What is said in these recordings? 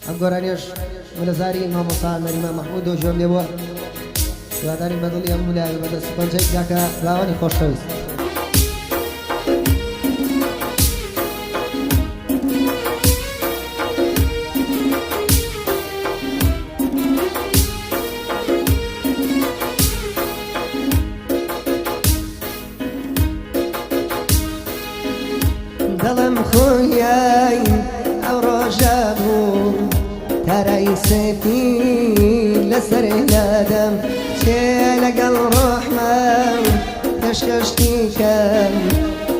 ئەم گۆرانیش ملەزاری مامۆستا نەریمان مەحموود و ژۆم لێبووە هیوادارین بەدڵی هەموو لایەک بەدەست پەنجەی داکە فراوانی خۆشەویست دڵم خۆیای ئەو ڕۆژە بوو تەرەی سەفید لەسەر لادەم چێ لەگەڵ ڕۆحمەم پێشکەشتی کەم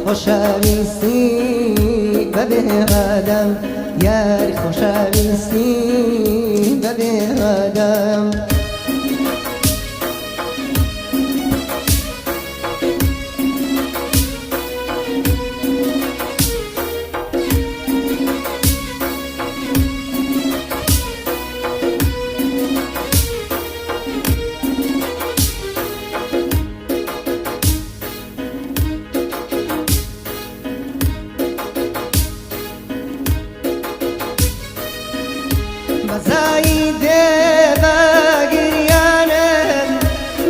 خۆشەویستی بەبێڕادەم یاری خۆشەویستی بەبێڕادەم بەزایی دێبە گریانم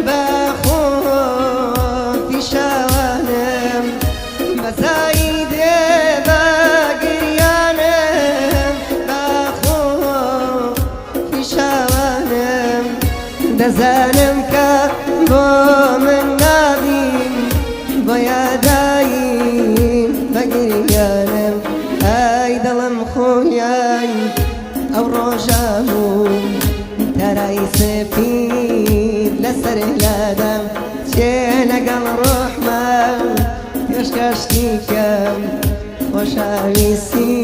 بە خۆفی شاوانم بەزایی دێبە گریانم بە خۆفی شاوانم دەزانم کە بۆ من نابین بۆ یاداییم بە گریانم ئای دڵم خۆیای ئەو ڕۆژە بوو تەرای سەفید لەسەر لادەم چێ لەگەڵ ڕۆحمەم پێشکەشتی کەم خۆشەویستی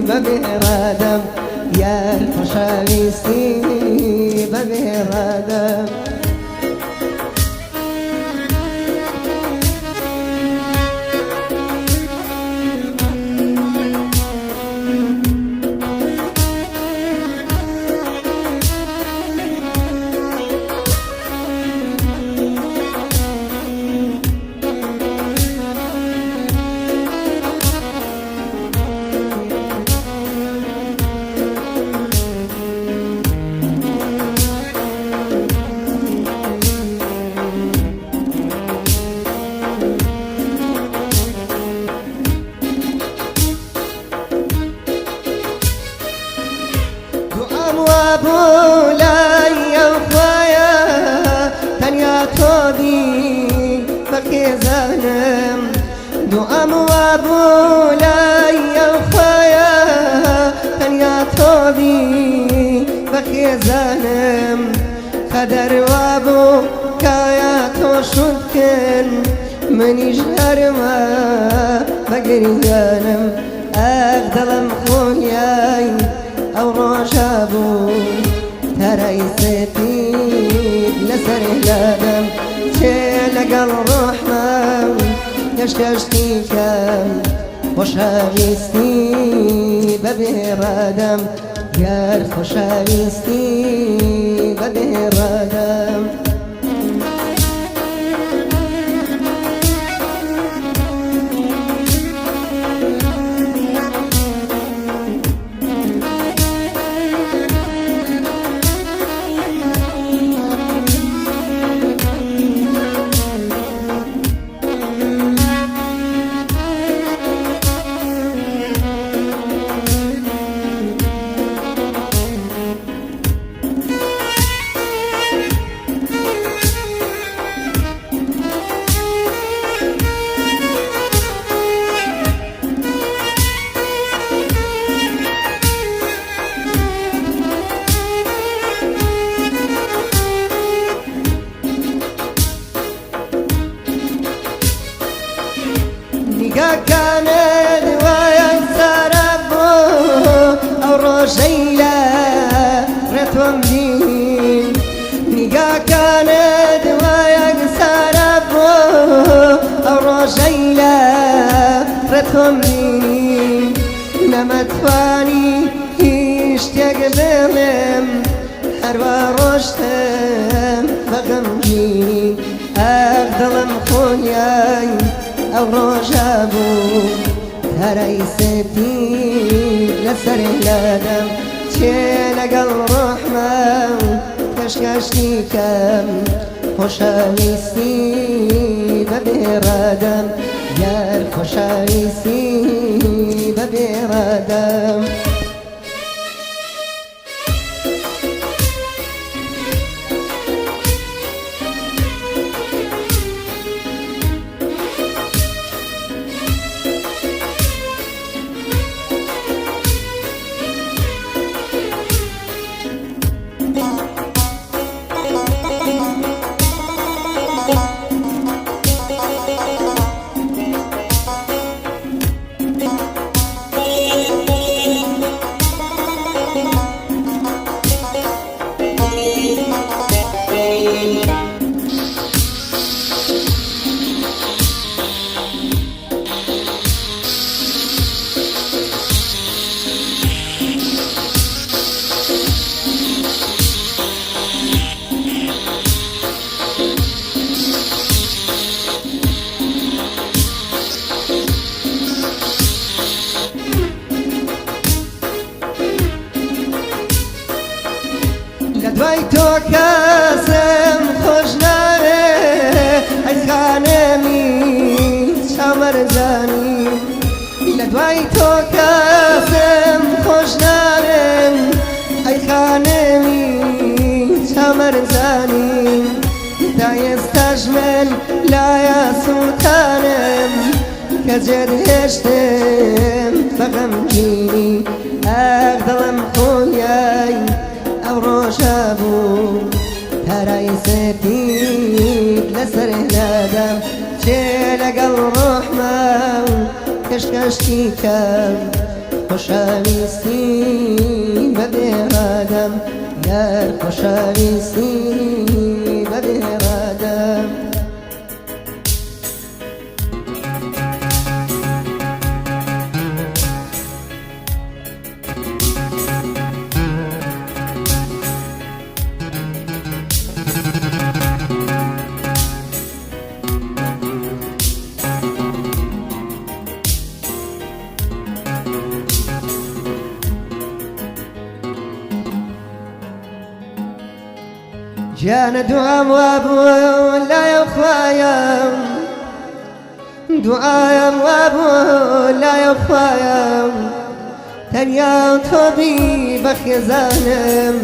بەبێڕادەم یار خۆشەویستی بەبێڕادەم وابولاي يا خويا تنيا تودي بكي زانم دوام وابولاي يا خويا تنيا تودي بكي زانم خدر وابو كايا توشكن مني جهر ما بقري زانم أغدلم خوياي ئەو ڕۆژە بوو تەرەی سەفید لەسەر لادەم چێ لەگەڵ ڕۆحمەم پێشکەشتی کەم خۆشەویستی بەبێڕادەم یار خۆشەویستی بەبێڕادەم كانت وينسر أبو أو رجيلة رتوم دين نيجا كانت وينسر أبو أو رجيلة رتوم دين نمتواني يشتاق بلم حروا رشتم بغمجيني أغدلم خونياي ئەو ڕۆژە بوو هەرای سەفید لەسەر لادەم چێ لەگەڵ ڕۆحمان کەشکەشتی کەم خۆشەویستی بەبێڕەدەم یار خۆشەویستی بەبێڕەدەم دوای تۆ کەسم خۆش ناوێ ئەی خانێمی چاومەرزانی لە دوای تۆ کەسم خۆش ناوێ ئەی خانێمی چاومەرزانی تا ئێستاش من لایە سووتانم کە جێت هێشتم بە غەمگینی ئەر دڵم خۆیای ئەو ڕۆژە بوو تەرای سەپید لەسەر لادەم چێ لەگەڵ ڕۆحمان کەشکەشتی کەم خۆشەویستی بەبێڕەدەم یار خۆشەویستی بەبێڕەدەم جانا دوام وابو لا يخفايا دعايا وابو لا يخفايا تنيا طبيب خزانم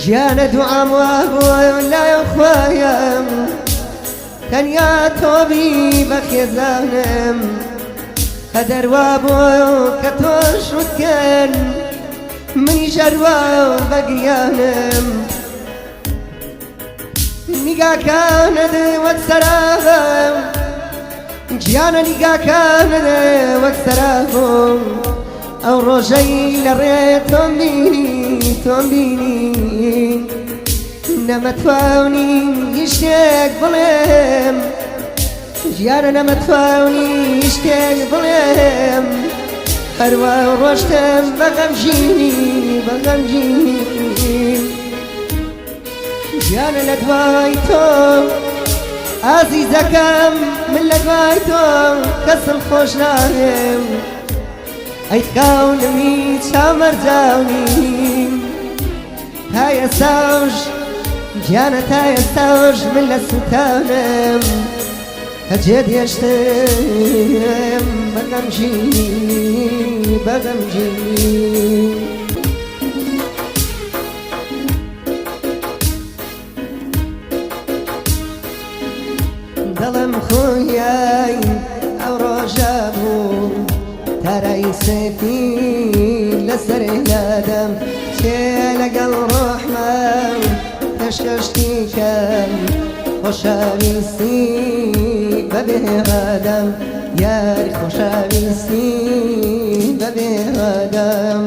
جانا دوام وابو لا يخفايا تنيا طبيب خزانم قدر وابو كتوش وكان منی جروا بقيانم نگاه کند وقت سرافم جیانا نگاه کند وقت سرافم او روزی لره تون بینی نمتوانی یشتک بلم جیانا نمتوانی یشتک بلم هەروە ڕۆشتم بە غەمگینی گیانە لە دوای تۆ ئازیزەکەم من لە دوای تۆ کەسم خۆش ناوێم ئەی خاونمی چاومەرجاونی تا ئێستاش گیانە تا ئێستاش من لە سوتانم هەجێ دێشتم بە غەمگینی دڵم خۆیای ئەو ڕۆژە بوو تەرای سەپید لەسەر لادەم چێ لەگەڵ ڕۆحمان کەشکەشتی کەم خۆشەویستی بەبێڕەدەم یار خۆشەویستی بەبێڕەدەم